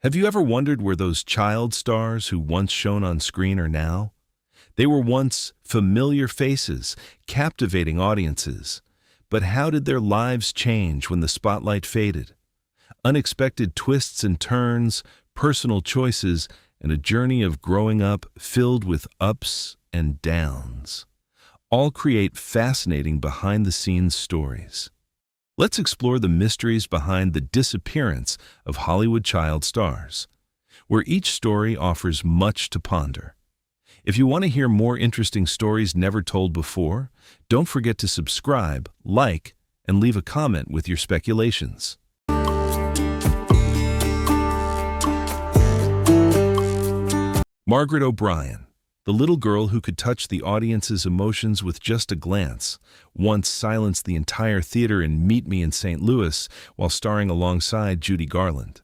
Have you ever wondered where those child stars who once shone on screen are now? They were once familiar faces, captivating audiences. But how did their lives change when the spotlight faded? Unexpected twists and turns, personal choices, and a journey of growing up filled with ups and downs all create fascinating behind-the-scenes stories. Let's explore the mysteries behind the disappearance of Hollywood child stars, where each story offers much to ponder. If you want to hear more interesting stories never told before, don't forget to subscribe, like, and leave a comment with your speculations. Margaret O'Brien, the little girl who could touch the audience's emotions with just a glance, once silenced the entire theater in Meet Me in St. Louis while starring alongside Judy Garland.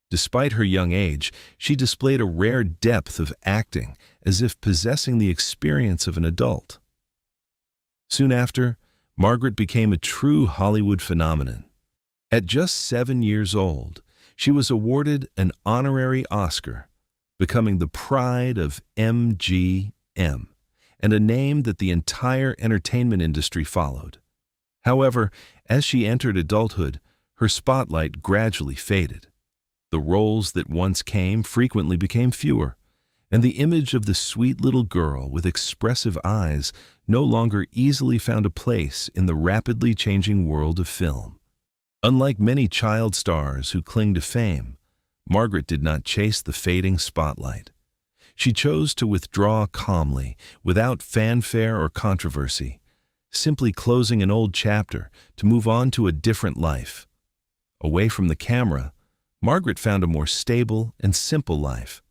Despite her young age, she displayed a rare depth of acting, as if possessing the experience of an adult. Soon after, Margaret became a true Hollywood phenomenon. At just 7 years old, she was awarded an honorary Oscar, becoming the pride of MGM, and a name that the entire entertainment industry followed. However, as she entered adulthood, her spotlight gradually faded. The roles that once came frequently became fewer, and the image of the sweet little girl with expressive eyes no longer easily found a place in the rapidly changing world of film. Unlike many child stars who cling to fame, Margaret did not chase the fading spotlight. She chose to withdraw calmly, without fanfare or controversy, simply closing an old chapter to move on to a different life. Away from the camera, Margaret found a more stable and simple life.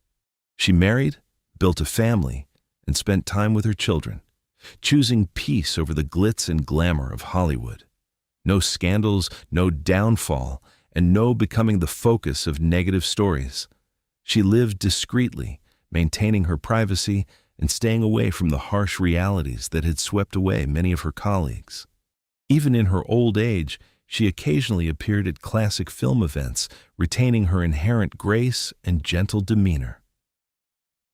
She married, built a family, and spent time with her children, choosing peace over the glitz and glamour of Hollywood. No scandals, no downfall, and no becoming the focus of negative stories. She lived discreetly, maintaining her privacy and staying away from the harsh realities that had swept away many of her colleagues. Even in her old age, she occasionally appeared at classic film events, retaining her inherent grace and gentle demeanor.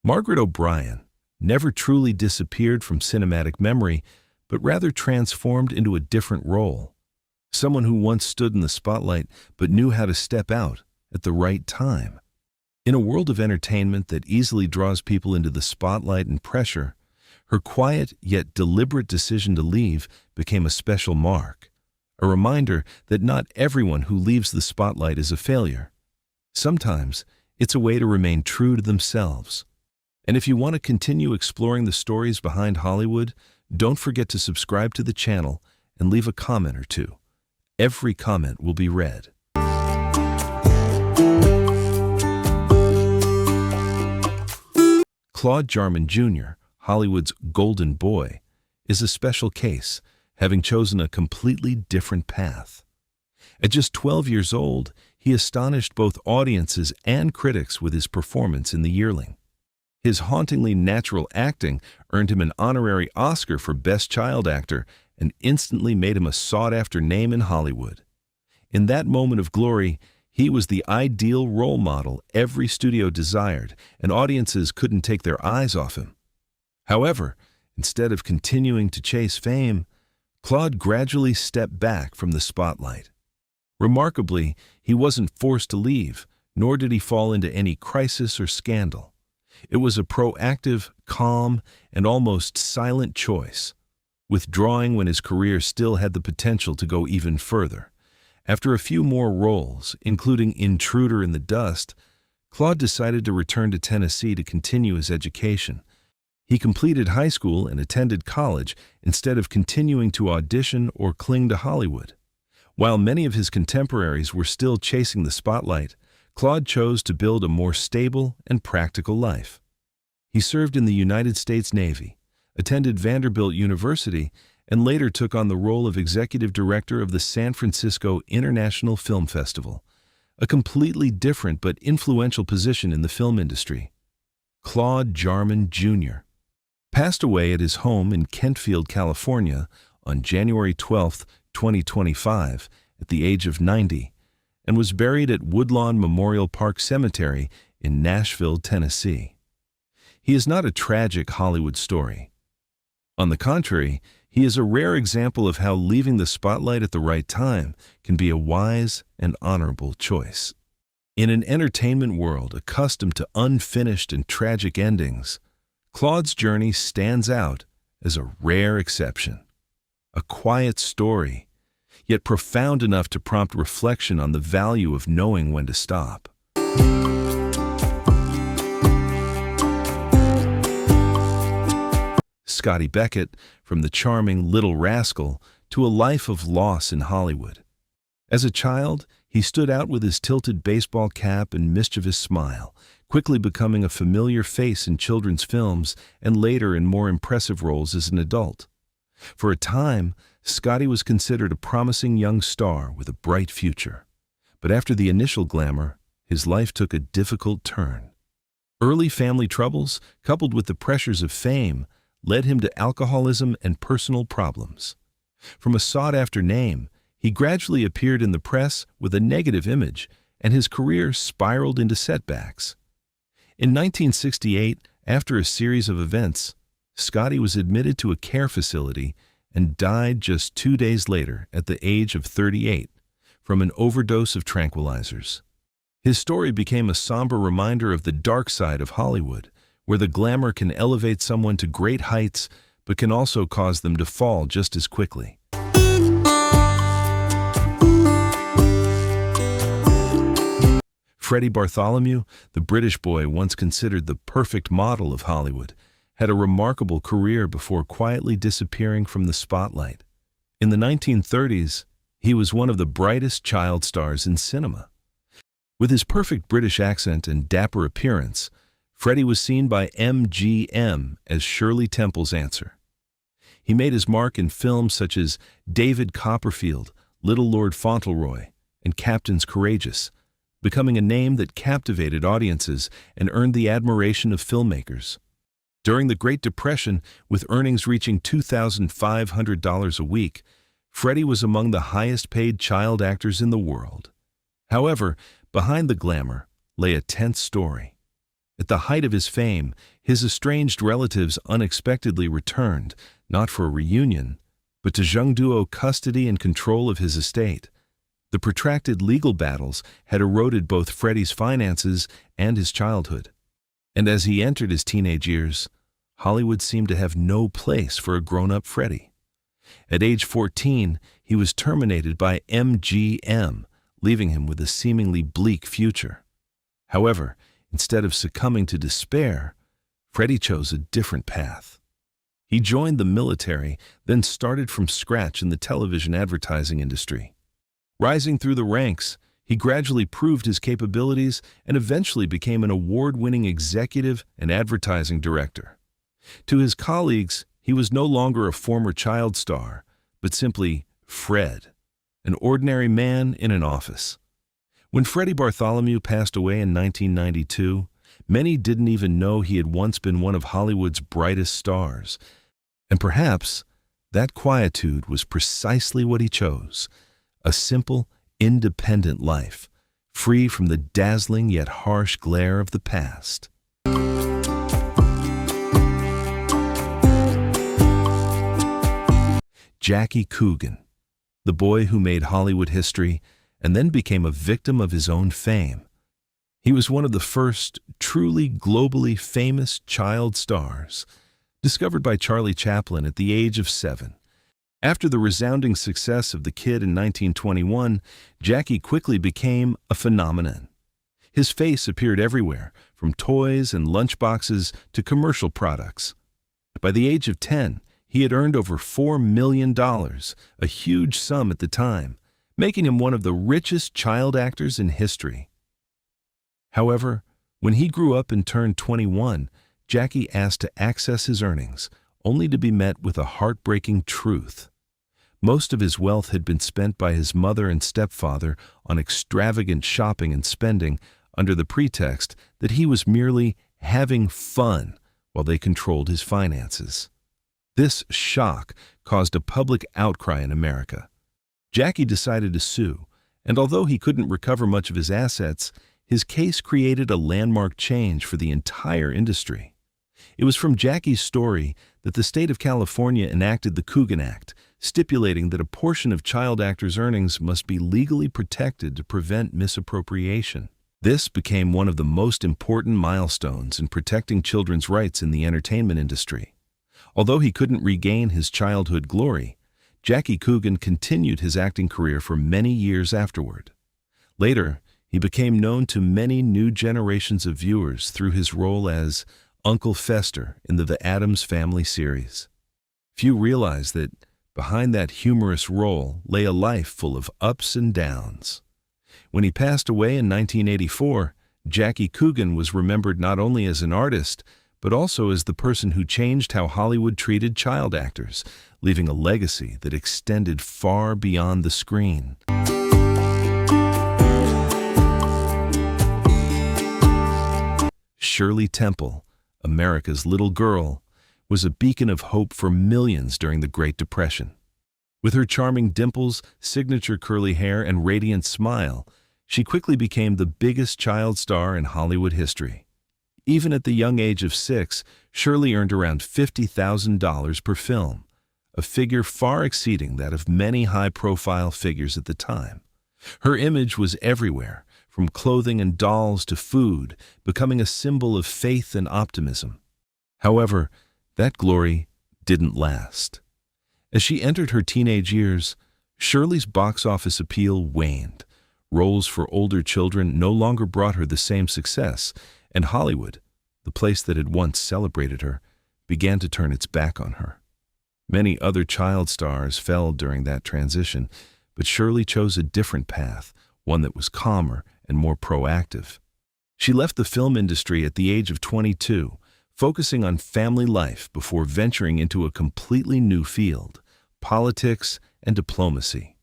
Margaret O'Brien never truly disappeared from cinematic memory, but rather transformed into a different role. Someone who once stood in the spotlight but knew how to step out at the right time. In a world of entertainment that easily draws people into the spotlight and pressure, her quiet yet deliberate decision to leave became a special mark, a reminder that not everyone who leaves the spotlight is a failure. Sometimes it's a way to remain true to themselves. And if you want to continue exploring the stories behind Hollywood, don't forget to subscribe to the channel and leave a comment or two. Every comment will be read. Claude Jarman Jr., Hollywood's golden boy, is a special case, having chosen a completely different path. At just 12 years old, he astonished both audiences and critics with his performance in The Yearling. His hauntingly natural acting earned him an honorary Oscar for Best Child Actor and instantly made him a sought-after name in Hollywood. In that moment of glory, he was the ideal role model every studio desired, and audiences couldn't take their eyes off him. However, instead of continuing to chase fame, Claude gradually stepped back from the spotlight. Remarkably, he wasn't forced to leave, nor did he fall into any crisis or scandal. It was a proactive, calm, and almost silent choice, withdrawing when his career still had the potential to go even further. After a few more roles, including Intruder in the Dust, Claude decided to return to Tennessee to continue his education. He completed high school and attended college instead of continuing to audition or cling to Hollywood. While many of his contemporaries were still chasing the spotlight, Claude chose to build a more stable and practical life. He served in the United States Navy, attended Vanderbilt University, and later took on the role of executive director of the San Francisco International Film Festival, a completely different but influential position in the film industry. Claude Jarman Jr. passed away at his home in Kentfield, California on January 12, 2025, at the age of 90, and was buried at Woodlawn Memorial Park Cemetery in Nashville, Tennessee. He is not a tragic Hollywood story. On the contrary, he is a rare example of how leaving the spotlight at the right time can be a wise and honorable choice. In an entertainment world accustomed to unfinished and tragic endings, Claude's journey stands out as a rare exception. A quiet story, yet profound enough to prompt reflection on the value of knowing when to stop. Scotty Beckett, from the charming Little Rascal to a life of loss in Hollywood. As a child, he stood out with his tilted baseball cap and mischievous smile, quickly becoming a familiar face in children's films and later in more impressive roles as an adult. For a time, Scotty was considered a promising young star with a bright future. But after the initial glamour, his life took a difficult turn. Early family troubles, coupled with the pressures of fame, led him to alcoholism and personal problems. From a sought-after name, he gradually appeared in the press with a negative image, and his career spiraled into setbacks. In 1968, after a series of events, Scotty was admitted to a care facility and died just 2 days later at the age of 38 from an overdose of tranquilizers. His story became a somber reminder of the dark side of Hollywood, where the glamour can elevate someone to great heights but can also cause them to fall just as quickly. Freddie Bartholomew, the British boy once considered the perfect model of Hollywood, had a remarkable career before quietly disappearing from the spotlight. In the 1930s, he was one of the brightest child stars in cinema. With his perfect British accent and dapper appearance, Freddie was seen by MGM as Shirley Temple's answer. He made his mark in films such as David Copperfield, Little Lord Fauntleroy, and Captains Courageous, becoming a name that captivated audiences and earned the admiration of filmmakers. During the Great Depression, with earnings reaching $2,500 a week, Freddie was among the highest-paid child actors in the world. However, behind the glamour lay a tense story. At the height of his fame, his estranged relatives unexpectedly returned, not for a reunion, but to Zhengduo custody and control of his estate. The protracted legal battles had eroded both Freddie's finances and his childhood. And as he entered his teenage years, Hollywood seemed to have no place for a grown-up Freddie. At age 14, he was terminated by MGM, leaving him with a seemingly bleak future. However, instead of succumbing to despair, Freddie chose a different path. He joined the military, then started from scratch in the television advertising industry. Rising through the ranks, he gradually proved his capabilities and eventually became an award-winning executive and advertising director. To his colleagues, he was no longer a former child star, but simply Fred, an ordinary man in an office. When Freddie Bartholomew passed away in 1992, many didn't even know he had once been one of Hollywood's brightest stars. And perhaps that quietude was precisely what he chose. A simple, independent life, free from the dazzling yet harsh glare of the past. Jackie Coogan, the boy who made Hollywood history and then became a victim of his own fame. He was one of the first truly globally famous child stars, discovered by Charlie Chaplin at the age of 7. After the resounding success of The Kid in 1921, Jackie quickly became a phenomenon. His face appeared everywhere, from toys and lunchboxes to commercial products. By the age of 10, he had earned over $4 million, a huge sum at the time, making him one of the richest child actors in history. However, when he grew up and turned 21, Jackie asked to access his earnings, only to be met with a heartbreaking truth. Most of his wealth had been spent by his mother and stepfather on extravagant shopping and spending under the pretext that he was merely having fun while they controlled his finances. This shock caused a public outcry in America. Jackie decided to sue, And although he couldn't recover much of his assets, his case created a landmark change for the entire industry. It was from Jackie's story that the state of California enacted the Coogan Act, stipulating that a portion of child actors' earnings must be legally protected to prevent misappropriation. This became one of the most important milestones in protecting children's rights in the entertainment industry. Although he couldn't regain his childhood glory, Jackie Coogan continued his acting career for many years afterward. Later, he became known to many new generations of viewers through his role as Uncle Fester in the Addams Family series. Few realize that behind that humorous role lay a life full of ups and downs. When he passed away in 1984, Jackie Coogan was remembered not only as an artist, but also as the person who changed how Hollywood treated child actors, leaving a legacy that extended far beyond the screen. Shirley Temple, America's little girl, was a beacon of hope for millions during the Great Depression. With her charming dimples, signature curly hair, and radiant smile, she quickly became the biggest child star in Hollywood history. Even at the young age of 6, Shirley earned around $50,000 per film, a figure far exceeding that of many high-profile figures at the time. Her image was everywhere, from clothing and dolls to food, becoming a symbol of faith and optimism. However, that glory didn't last. As she entered her teenage years, Shirley's box office appeal waned. Roles for older children no longer brought her the same success, and Hollywood, the place that had once celebrated her, began to turn its back on her. Many other child stars fell during that transition, but Shirley chose a different path, one that was calmer and more proactive. She left the film industry at the age of 22, focusing on family life before venturing into a completely new field, politics and diplomacy.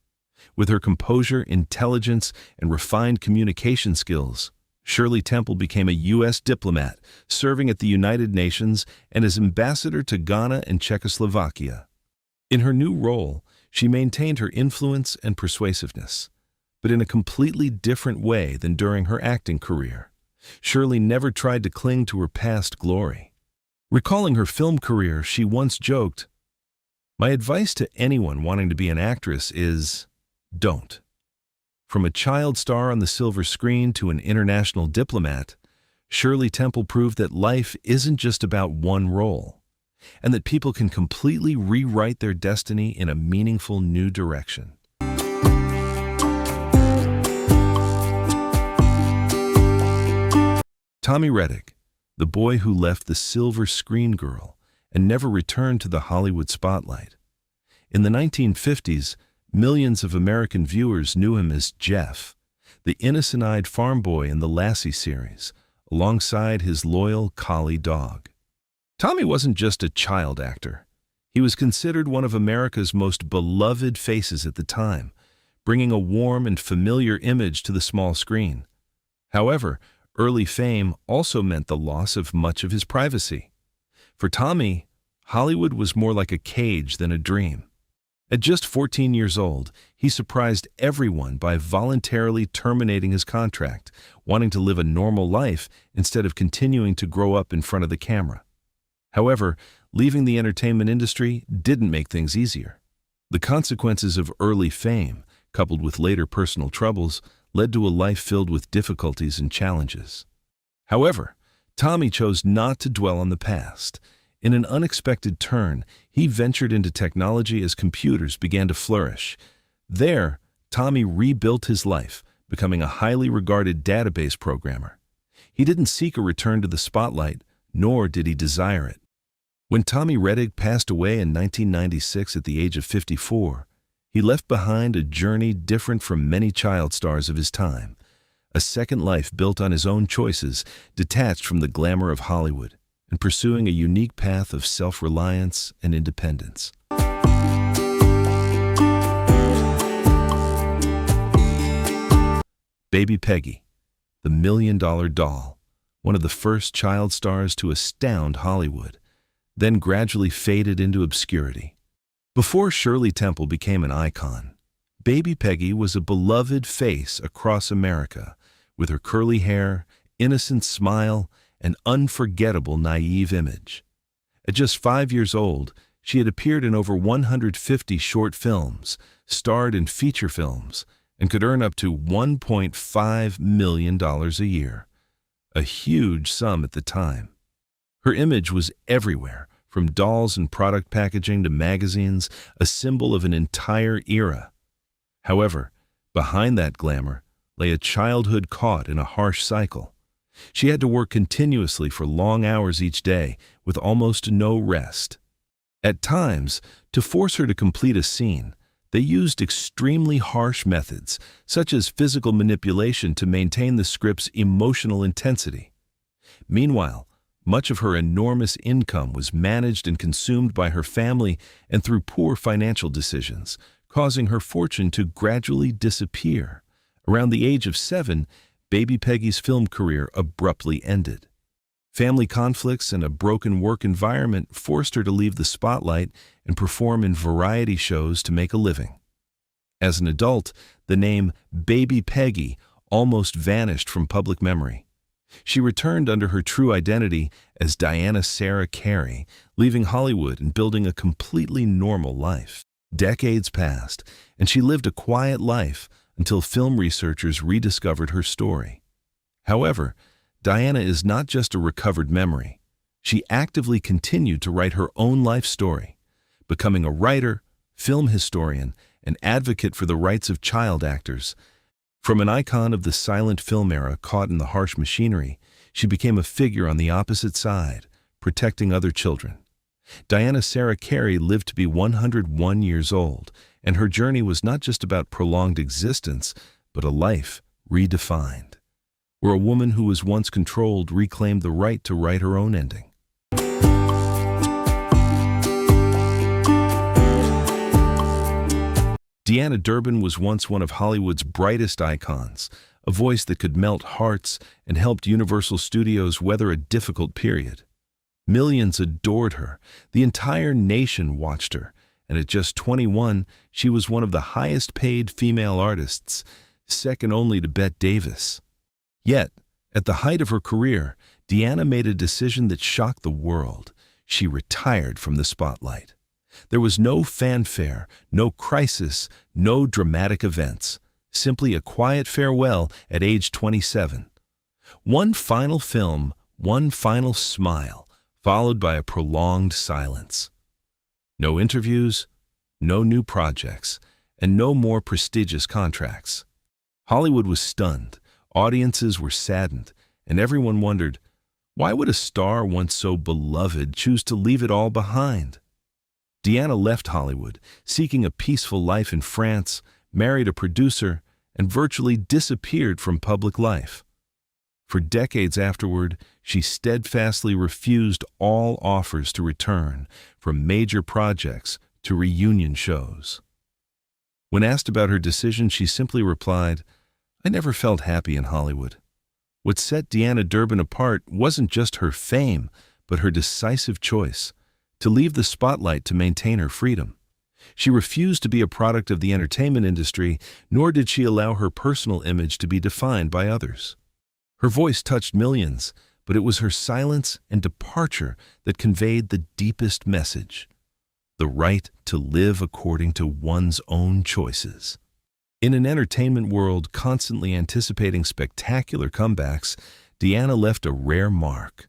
With her composure, intelligence, and refined communication skills, Shirley Temple became a U.S. diplomat, serving at the United Nations and as ambassador to Ghana and Czechoslovakia. In her new role, she maintained her influence and persuasiveness, but in a completely different way than during her acting career. Shirley never tried to cling to her past glory. Recalling her film career, she once joked, "My advice to anyone wanting to be an actress is, don't." From a child star on the silver screen to an international diplomat, Shirley Temple proved that life isn't just about one role, and that people can completely rewrite their destiny in a meaningful new direction. Tommy Reddick, the boy who left the silver screen girl and never returned to the Hollywood spotlight. In the 1950s, millions of American viewers knew him as Jeff, the innocent-eyed farm boy in the Lassie series, alongside his loyal collie dog. Tommy wasn't just a child actor. He was considered one of America's most beloved faces at the time, bringing a warm and familiar image to the small screen. However, early fame also meant the loss of much of his privacy. For Tommy, Hollywood was more like a cage than a dream. At just 14 years old, he surprised everyone by voluntarily terminating his contract, wanting to live a normal life instead of continuing to grow up in front of the camera. However, leaving the entertainment industry didn't make things easier. The consequences of early fame, coupled with later personal troubles, led to a life filled with difficulties and challenges. However, Tommy chose not to dwell on the past. In an unexpected turn, he ventured into technology as computers began to flourish. There, Tommy rebuilt his life, becoming a highly regarded database programmer. He didn't seek a return to the spotlight, nor did he desire it. When Tommy Reddick passed away in 1996 at the age of 54, he left behind a journey different from many child stars of his time, a second life built on his own choices, detached from the glamour of Hollywood, and pursuing a unique path of self-reliance and independence. Baby Peggy, the $1 Million Doll, one of the first child stars to astound Hollywood, then gradually faded into obscurity. Before Shirley Temple became an icon, Baby Peggy was a beloved face across America, with her curly hair, innocent smile, and unforgettable naive image. At just 5 years old, she had appeared in over 150 short films, starred in feature films, and could earn up to $1.5 million a year, a huge sum at the time. Her image was everywhere, from dolls and product packaging to magazines, a symbol of an entire era. However, behind that glamour lay a childhood caught in a harsh cycle. She had to work continuously for long hours each day, with almost no rest. At times, to force her to complete a scene, they used extremely harsh methods, such as physical manipulation, to maintain the script's emotional intensity. Meanwhile, much of her enormous income was managed and consumed by her family and through poor financial decisions, causing her fortune to gradually disappear. Around the age of 7, Baby Peggy's film career abruptly ended. Family conflicts and a broken work environment forced her to leave the spotlight and perform in variety shows to make a living. As an adult, the name Baby Peggy almost vanished from public memory. She returned under her true identity as Diana Sarah Carey, leaving Hollywood and building a completely normal life. Decades passed, and she lived a quiet life until film researchers rediscovered her story. However, Diana is not just a recovered memory. She actively continued to write her own life story, becoming a writer, film historian, and advocate for the rights of child actors. From an icon of the silent film era caught in the harsh machinery, she became a figure on the opposite side, protecting other children. Diana Sarah Carey lived to be 101 years old, and her journey was not just about prolonged existence, but a life redefined, where a woman who was once controlled reclaimed the right to write her own ending. Deanna Durbin was once one of Hollywood's brightest icons, a voice that could melt hearts and helped Universal Studios weather a difficult period. Millions adored her, the entire nation watched her, and at just 21, she was one of the highest-paid female artists, second only to Bette Davis. Yet, at the height of her career, Deanna made a decision that shocked the world. She retired from the spotlight. There was no fanfare, no crisis, no dramatic events, simply a quiet farewell at age 27. One final film, one final smile, followed by a prolonged silence. No interviews, no new projects, and no more prestigious contracts. Hollywood was stunned, audiences were saddened, and everyone wondered, why would a star once so beloved choose to leave it all behind? Deanna left Hollywood, seeking a peaceful life in France, married a producer, and virtually disappeared from public life. For decades afterward, she steadfastly refused all offers to return, from major projects to reunion shows. When asked about her decision, she simply replied, "I never felt happy in Hollywood." What set Deanna Durbin apart wasn't just her fame, but her decisive choice to leave the spotlight to maintain her freedom. She refused to be a product of the entertainment industry, nor did she allow her personal image to be defined by others. Her voice touched millions, but it was her silence and departure that conveyed the deepest message: the right to live according to one's own choices. In an entertainment world constantly anticipating spectacular comebacks, Deanna left a rare mark,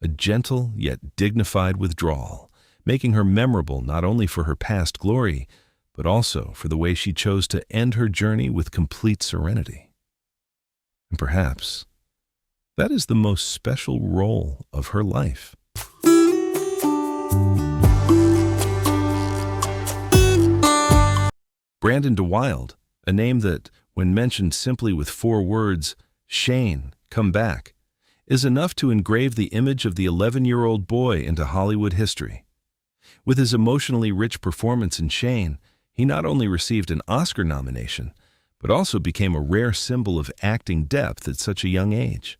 a gentle yet dignified withdrawal, making her memorable not only for her past glory, but also for the way she chose to end her journey with complete serenity. And perhaps that is the most special role of her life. Brandon DeWilde, a name that, when mentioned simply with 4 words, "Shane, come back," is enough to engrave the image of the 11-year-old boy into Hollywood history. With his emotionally rich performance in Shane, he not only received an Oscar nomination, but also became a rare symbol of acting depth at such a young age.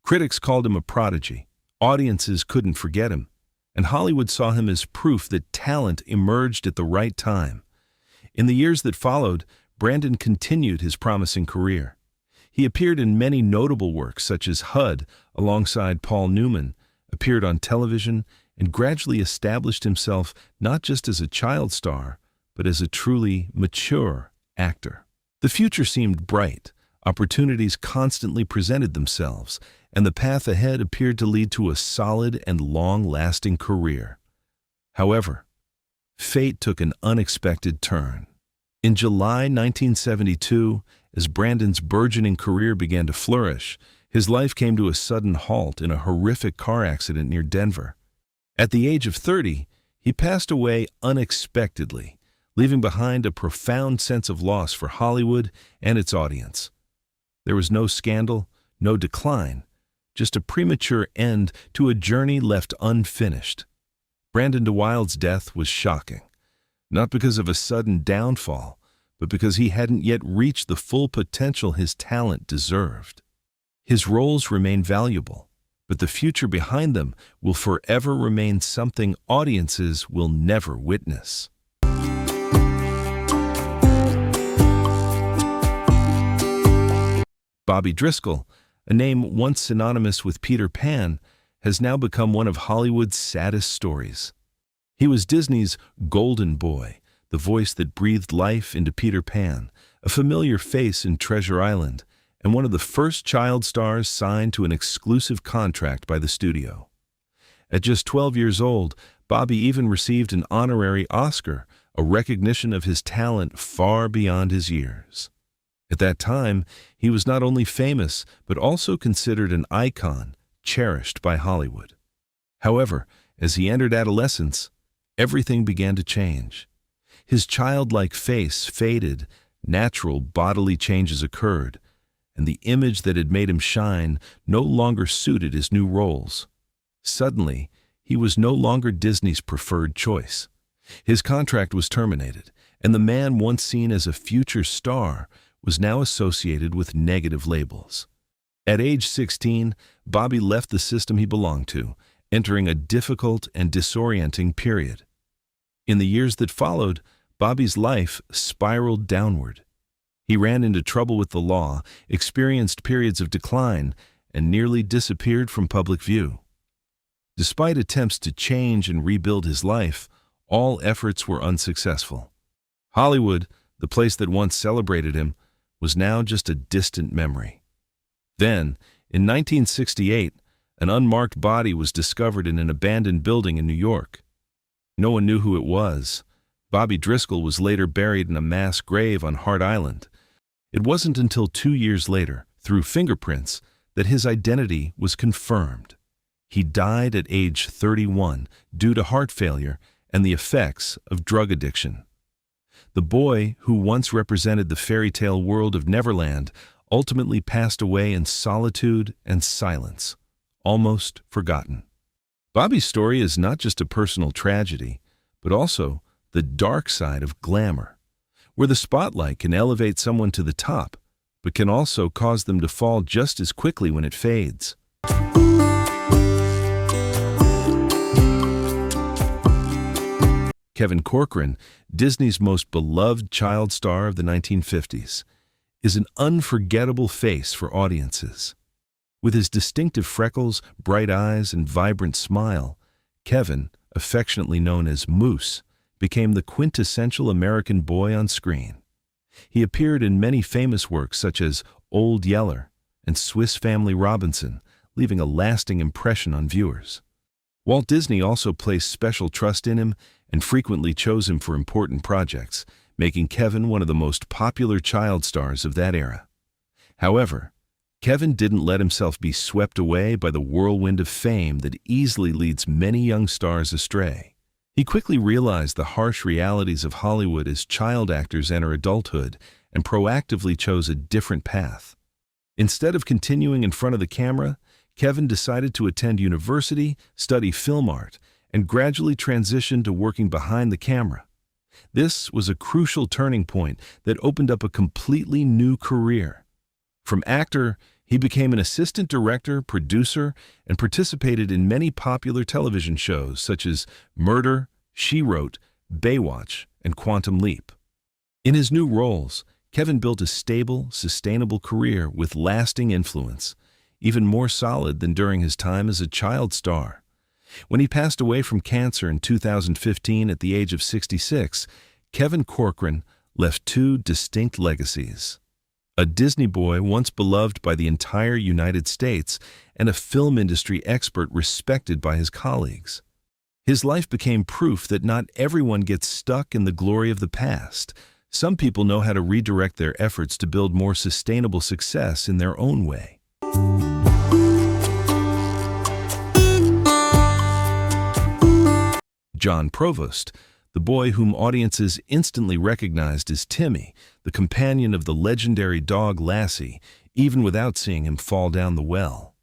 Critics called him a prodigy, audiences couldn't forget him, and Hollywood saw him as proof that talent emerged at the right time. In the years that followed, Brandon continued his promising career. He appeared in many notable works such as HUD alongside Paul Newman, appeared on television, and gradually established himself not just as a child star, but as a truly mature actor. The future seemed bright, opportunities constantly presented themselves, and the path ahead appeared to lead to a solid and long-lasting career. However, fate took an unexpected turn. In July 1972, as Brandon's burgeoning career began to flourish, his life came to a sudden halt in a horrific car accident near Denver. At the age of 30, he passed away unexpectedly, leaving behind a profound sense of loss for Hollywood and its audience. There was no scandal, no decline, just a premature end to a journey left unfinished. Brandon DeWilde's death was shocking, not because of a sudden downfall, but because he hadn't yet reached the full potential his talent deserved. His roles remain valuable, but the future behind them will forever remain something audiences will never witness. Bobby Driscoll, a name once synonymous with Peter Pan, has now become one of Hollywood's saddest stories. He was Disney's golden boy, the voice that breathed life into Peter Pan, a familiar face in Treasure Island, and one of the first child stars signed to an exclusive contract by the studio. At just 12 years old, Bobby even received an honorary Oscar, a recognition of his talent far beyond his years. At that time, he was not only famous, but also considered an icon, cherished by Hollywood. However, as he entered adolescence, everything began to change. His childlike face faded, natural bodily changes occurred, and the image that had made him shine no longer suited his new roles. Suddenly, he was no longer Disney's preferred choice. His contract was terminated, and the man once seen as a future star was now associated with negative labels. At age 16, Bobby left the system he belonged to, entering a difficult and disorienting period. In the years that followed, Bobby's life spiraled downward. He ran into trouble with the law, experienced periods of decline, and nearly disappeared from public view. Despite attempts to change and rebuild his life, all efforts were unsuccessful. Hollywood, the place that once celebrated him, was now just a distant memory. Then, in 1968, an unmarked body was discovered in an abandoned building in New York. No one knew who it was. Bobby Driscoll was later buried in a mass grave on Hart Island. It wasn't until 2 years later, through fingerprints, that his identity was confirmed. He died at age 31 due to heart failure and the effects of drug addiction. The boy, who once represented the fairy tale world of Neverland, ultimately passed away in solitude and silence, almost forgotten. Bobby's story is not just a personal tragedy, but also the dark side of glamour, where the spotlight can elevate someone to the top, but can also cause them to fall just as quickly when it fades. Kevin Corcoran, Disney's most beloved child star of the 1950s, is an unforgettable face for audiences. With his distinctive freckles, bright eyes, and vibrant smile, Kevin, affectionately known as Moose, became the quintessential American boy on screen. He appeared in many famous works such as Old Yeller and Swiss Family Robinson, leaving a lasting impression on viewers. Walt Disney also placed special trust in him and frequently chose him for important projects, making Kevin one of the most popular child stars of that era. However, Kevin didn't let himself be swept away by the whirlwind of fame that easily leads many young stars astray. He quickly realized the harsh realities of Hollywood as child actors enter adulthood and proactively chose a different path. Instead of continuing in front of the camera, Kevin decided to attend university, study film art, and gradually transition to working behind the camera. This was a crucial turning point that opened up a completely new career. From actor, he became an assistant director, producer, and participated in many popular television shows such as Murder, She Wrote, Baywatch, and Quantum Leap. In his new roles, Kevin built a stable, sustainable career with lasting influence, even more solid than during his time as a child star. When he passed away from cancer in 2015 at the age of 66, Kevin Corcoran left two distinct legacies: a Disney boy once beloved by the entire United States and a film industry expert respected by his colleagues. His life became proof that not everyone gets stuck in the glory of the past. Some people know how to redirect their efforts to build more sustainable success in their own way. John Provost, the boy whom audiences instantly recognized as Timmy, the companion of the legendary dog Lassie, even without seeing him fall down the well.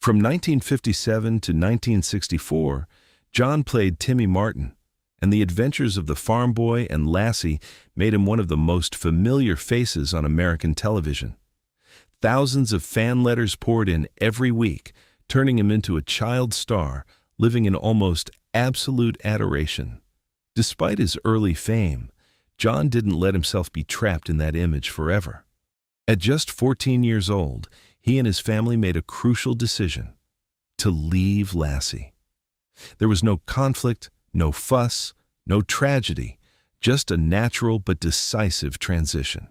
From 1957 to 1964, John played Timmy Martin, and the adventures of the farm boy and Lassie made him one of the most familiar faces on American television. Thousands of fan letters poured in every week, turning him into a child star, living in almost absolute adoration. Despite his early fame, John didn't let himself be trapped in that image forever. At just 14 years old, he and his family made a crucial decision: to leave Lassie. There was no conflict, no fuss, no tragedy, just a natural but decisive transition.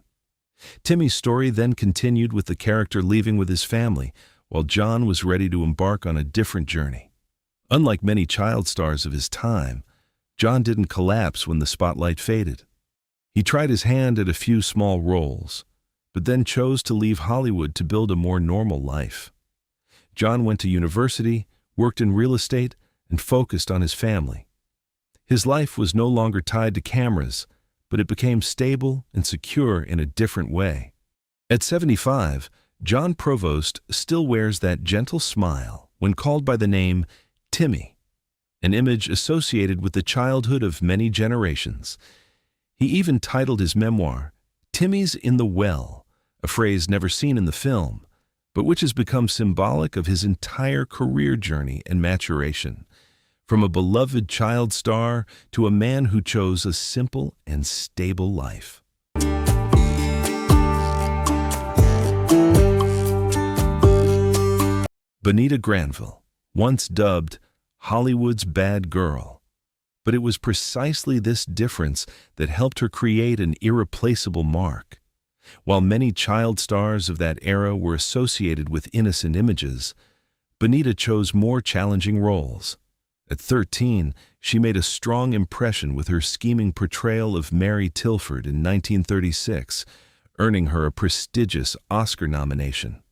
Timmy's story then continued with the character leaving with his family, while John was ready to embark on a different journey. Unlike many child stars of his time, John didn't collapse when the spotlight faded. He tried his hand at a few small roles, but then chose to leave Hollywood to build a more normal life. John went to university, worked in real estate, and focused on his family. His life was no longer tied to cameras, but it became stable and secure in a different way. At 75, John Provost still wears that gentle smile when called by the name Timmy, an image associated with the childhood of many generations. He even titled his memoir, "Timmy's in the Well," a phrase never seen in the film, but which has become symbolic of his entire career journey and maturation. From a beloved child star to a man who chose a simple and stable life. Bonita Granville, once dubbed Hollywood's bad girl. But it was precisely this difference that helped her create an irreplaceable mark. While many child stars of that era were associated with innocent images, Bonita chose more challenging roles. At 13, she made a strong impression with her scheming portrayal of Mary Tilford in 1936, earning her a prestigious Oscar nomination.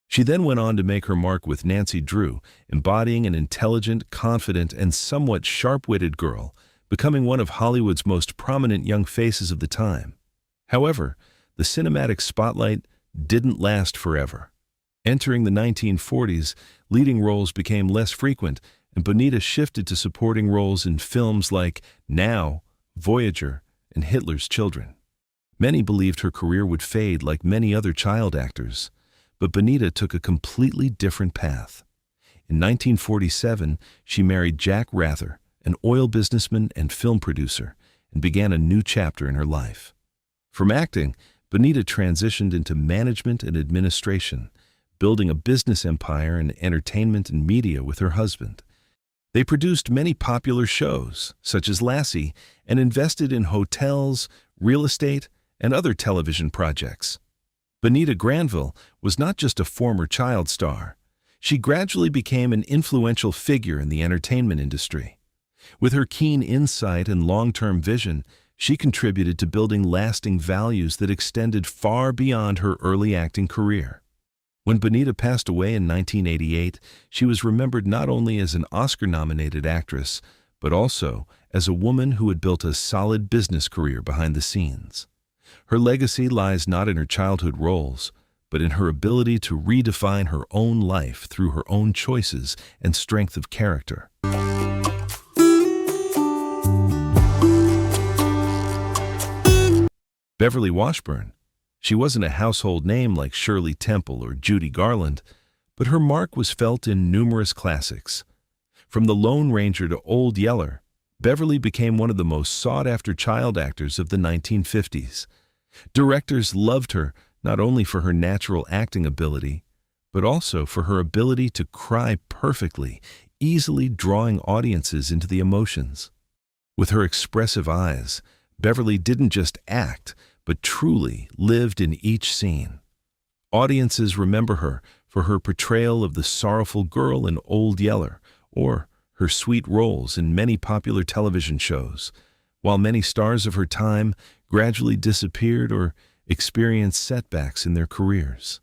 She then went on to make her mark with Nancy Drew, embodying an intelligent, confident, and somewhat sharp-witted girl, becoming one of Hollywood's most prominent young faces of the time. However, the cinematic spotlight didn't last forever. Entering the 1940s, leading roles became less frequent, and Bonita shifted to supporting roles in films like Now, Voyager, and Hitler's Children. Many believed her career would fade like many other child actors, but Bonita took a completely different path. In 1947, she married Jack Rather, an oil businessman and film producer, and began a new chapter in her life. From acting, Bonita transitioned into management and administration, building a business empire in entertainment and media with her husband. They produced many popular shows, such as Lassie, and invested in hotels, real estate, and other television projects. Bonita Granville was not just a former child star. She gradually became an influential figure in the entertainment industry. With her keen insight and long-term vision, she contributed to building lasting values that extended far beyond her early acting career. When Bonita passed away in 1988, she was remembered not only as an Oscar-nominated actress, but also as a woman who had built a solid business career behind the scenes. Her legacy lies not in her childhood roles, but in her ability to redefine her own life through her own choices and strength of character. Beverly Washburn. She wasn't a household name like Shirley Temple or Judy Garland, but her mark was felt in numerous classics. From The Lone Ranger to Old Yeller, Beverly became one of the most sought-after child actors of the 1950s. Directors loved her not only for her natural acting ability, but also for her ability to cry perfectly, easily drawing audiences into the emotions. With her expressive eyes, Beverly didn't just act, but truly lived in each scene. Audiences remember her for her portrayal of the sorrowful girl in Old Yeller, or her sweet roles in many popular television shows, while many stars of her time gradually disappeared or experienced setbacks in their careers.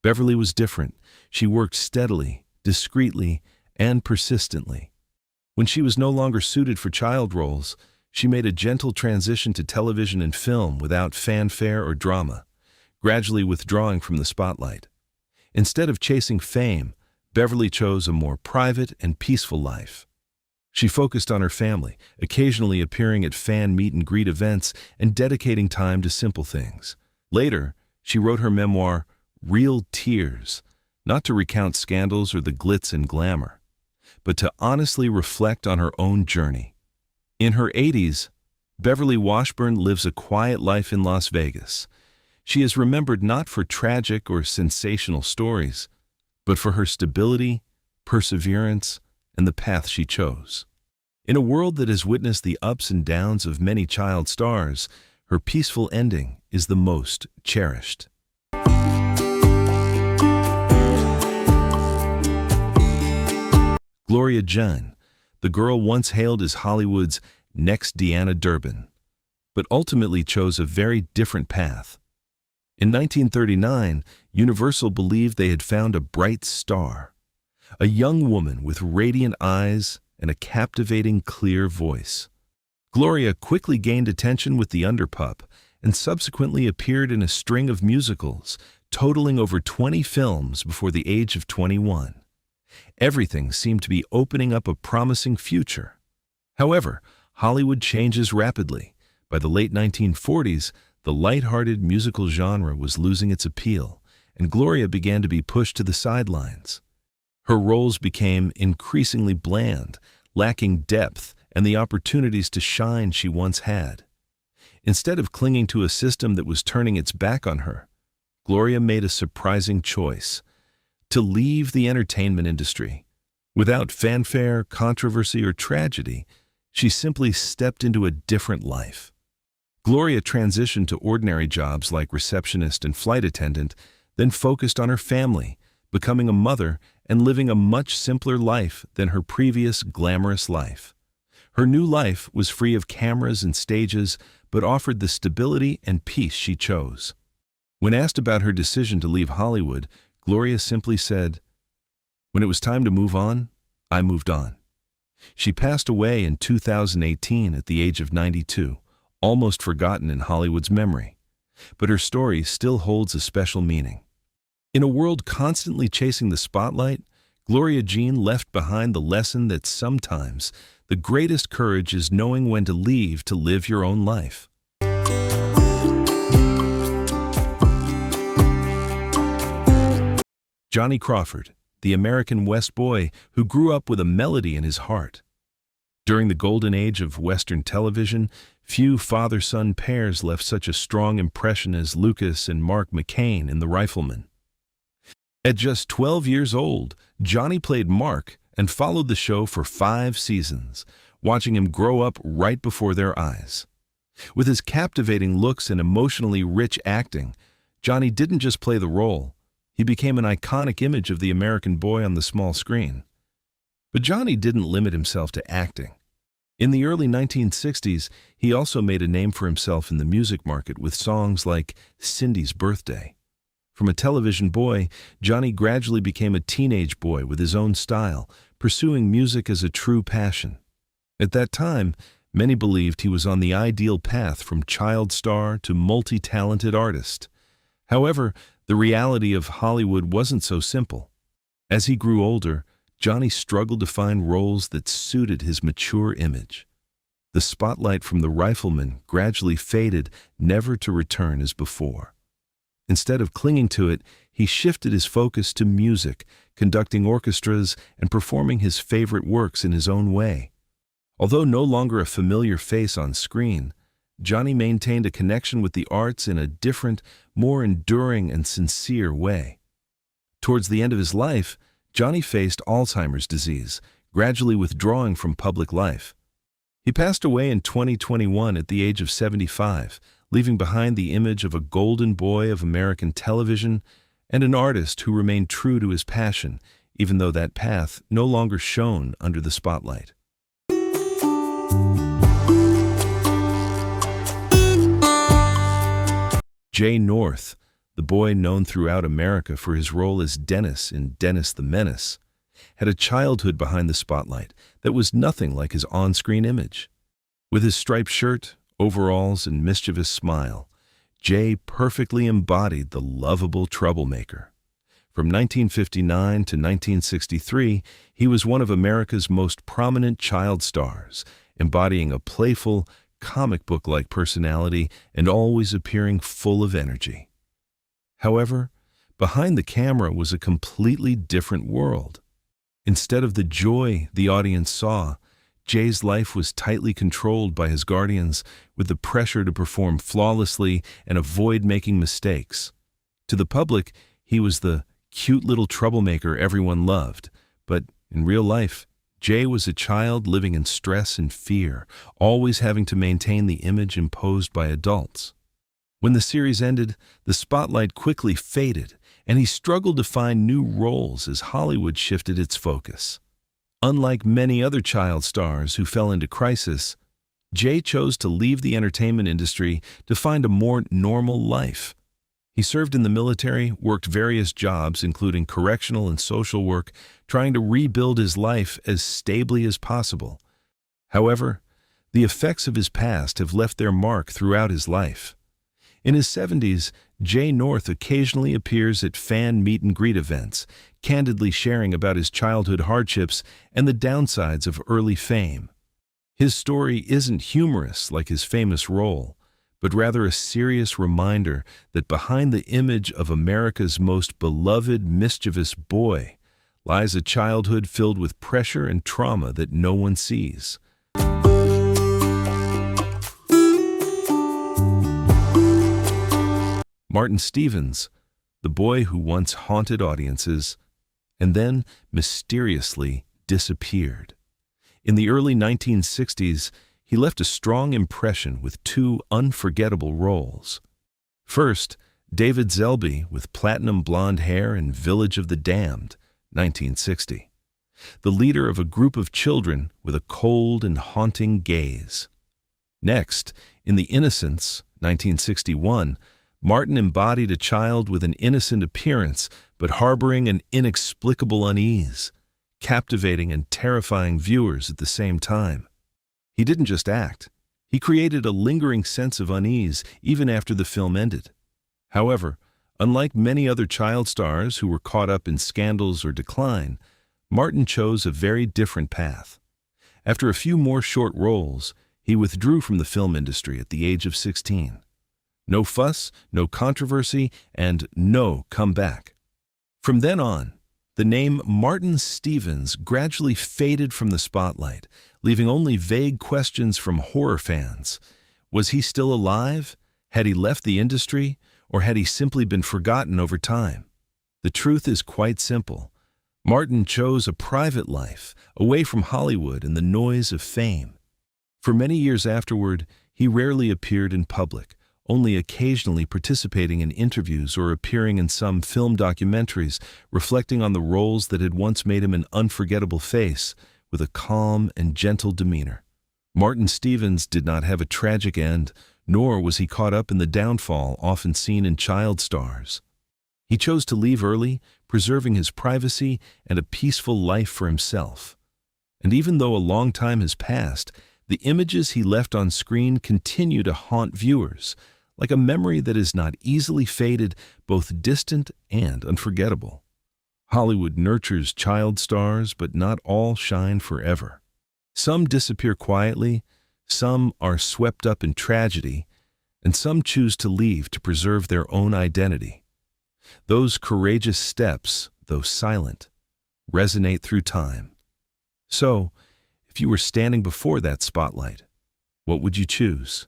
Beverly was different. She worked steadily, discreetly, and persistently. When she was no longer suited for child roles, she made a gentle transition to television and film without fanfare or drama, gradually withdrawing from the spotlight. Instead of chasing fame, Beverly chose a more private and peaceful life. She focused on her family, occasionally appearing at fan meet-and-greet events and dedicating time to simple things. Later, she wrote her memoir, Real Tears, not to recount scandals or the glitz and glamour, but to honestly reflect on her own journey. In her 80s, Beverly Washburn lives a quiet life in Las Vegas. She is remembered not for tragic or sensational stories, but for her stability, perseverance, and the path she chose. In a world that has witnessed the ups and downs of many child stars, her peaceful ending is the most cherished. Gloria Jean, the girl once hailed as Hollywood's next Deanna Durbin, but ultimately chose a very different path. In 1939, Universal believed they had found a bright star, a young woman with radiant eyes and a captivating, clear voice. Gloria quickly gained attention with The Underpup and subsequently appeared in a string of musicals, totaling over 20 films before the age of 21. Everything seemed to be opening up a promising future. However, Hollywood changes rapidly. By the late 1940s, the light-hearted musical genre was losing its appeal, and Gloria began to be pushed to the sidelines. Her roles became increasingly bland, lacking depth and the opportunities to shine she once had. Instead of clinging to a system that was turning its back on her, Gloria made a surprising choice: to leave the entertainment industry. Without fanfare, controversy, or tragedy, she simply stepped into a different life. Gloria transitioned to ordinary jobs like receptionist and flight attendant, then focused on her family, becoming a mother and living a much simpler life than her previous glamorous life. Her new life was free of cameras and stages, but offered the stability and peace she chose. When asked about her decision to leave Hollywood, Gloria simply said, "When it was time to move on, I moved on." She passed away in 2018 at the age of 92, almost forgotten in Hollywood's memory. But her story still holds a special meaning. In a world constantly chasing the spotlight, Gloria Jean left behind the lesson that sometimes the greatest courage is knowing when to leave to live your own life. Johnny Crawford, the American West boy who grew up with a melody in his heart. During the golden age of Western television, few father-son pairs left such a strong impression as Lucas and Mark McCain in The Rifleman. At just 12 years old, Johnny played Mark and followed the show for 5 seasons, watching him grow up right before their eyes. With his captivating looks and emotionally rich acting, Johnny didn't just play the role, he became an iconic image of the American boy on the small screen. But Johnny didn't limit himself to acting. In the early 1960s, he also made a name for himself in the music market with songs like Cindy's Birthday. From a television boy, Johnny gradually became a teenage boy with his own style, pursuing music as a true passion. At that time, many believed he was on the ideal path from child star to multi-talented artist. However, the reality of Hollywood wasn't so simple. As he grew older, Johnny struggled to find roles that suited his mature image. The spotlight from The Rifleman gradually faded, never to return as before. Instead of clinging to it, he shifted his focus to music, conducting orchestras and performing his favorite works in his own way. Although no longer a familiar face on screen, Johnny maintained a connection with the arts in a different, more enduring and sincere way. Towards the end of his life, Johnny faced Alzheimer's disease, gradually withdrawing from public life. He passed away in 2021 at the age of 75, leaving behind the image of a golden boy of American television and an artist who remained true to his passion, even though that path no longer shone under the spotlight. Jay North, the boy known throughout America for his role as Dennis in Dennis the Menace, had a childhood behind the spotlight that was nothing like his on-screen image. With his striped shirt, overalls, and mischievous smile, Jay perfectly embodied the lovable troublemaker. From 1959 to 1963, he was one of America's most prominent child stars, embodying a playful, comic book-like personality and always appearing full of energy. However, behind the camera was a completely different world. Instead of the joy the audience saw, Jay's life was tightly controlled by his guardians, with the pressure to perform flawlessly and avoid making mistakes. To the public, he was the cute little troublemaker everyone loved, but in real life, Jay was a child living in stress and fear, always having to maintain the image imposed by adults. When the series ended, the spotlight quickly faded, and he struggled to find new roles as Hollywood shifted its focus. Unlike many other child stars who fell into crisis, Jay chose to leave the entertainment industry to find a more normal life. He served in the military, worked various jobs including correctional and social work, trying to rebuild his life as stably as possible. However, the effects of his past have left their mark throughout his life. In his 70s, Jay North occasionally appears at fan meet-and-greet events, candidly sharing about his childhood hardships and the downsides of early fame. His story isn't humorous like his famous role, but rather a serious reminder that behind the image of America's most beloved, mischievous boy lies a childhood filled with pressure and trauma that no one sees. Martin Stevens, the boy who once haunted audiences and then mysteriously disappeared. In the early 1960s, he left a strong impression with two unforgettable roles. First, David Selby with platinum blonde hair in Village of the Damned, 1960. The leader of a group of children with a cold and haunting gaze. Next, in The Innocents, 1961, Martin embodied a child with an innocent appearance but harboring an inexplicable unease, captivating and terrifying viewers at the same time. He didn't just act. He created a lingering sense of unease even after the film ended. However, unlike many other child stars who were caught up in scandals or decline, Martin chose a very different path. After a few more short roles, he withdrew from the film industry at the age of 16. No fuss, no controversy, and no comeback. From then on, the name Martin Stevens gradually faded from the spotlight, leaving only vague questions from horror fans. Was he still alive? Had he left the industry? Or had he simply been forgotten over time? The truth is quite simple. Martin chose a private life, away from Hollywood and the noise of fame. For many years afterward, he rarely appeared in public, only occasionally participating in interviews or appearing in some film documentaries, reflecting on the roles that had once made him an unforgettable face, with a calm and gentle demeanor. Martin Stevens did not have a tragic end, nor was he caught up in the downfall often seen in child stars. He chose to leave early, preserving his privacy and a peaceful life for himself. And even though a long time has passed, the images he left on screen continue to haunt viewers, like a memory that is not easily faded, both distant and unforgettable. Hollywood nurtures child stars, but not all shine forever. Some disappear quietly, some are swept up in tragedy, and some choose to leave to preserve their own identity. Those courageous steps, though silent, resonate through time. So, if you were standing before that spotlight, what would you choose?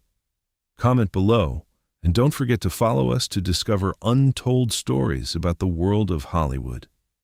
Comment below, and don't forget to follow us to discover untold stories about the world of Hollywood.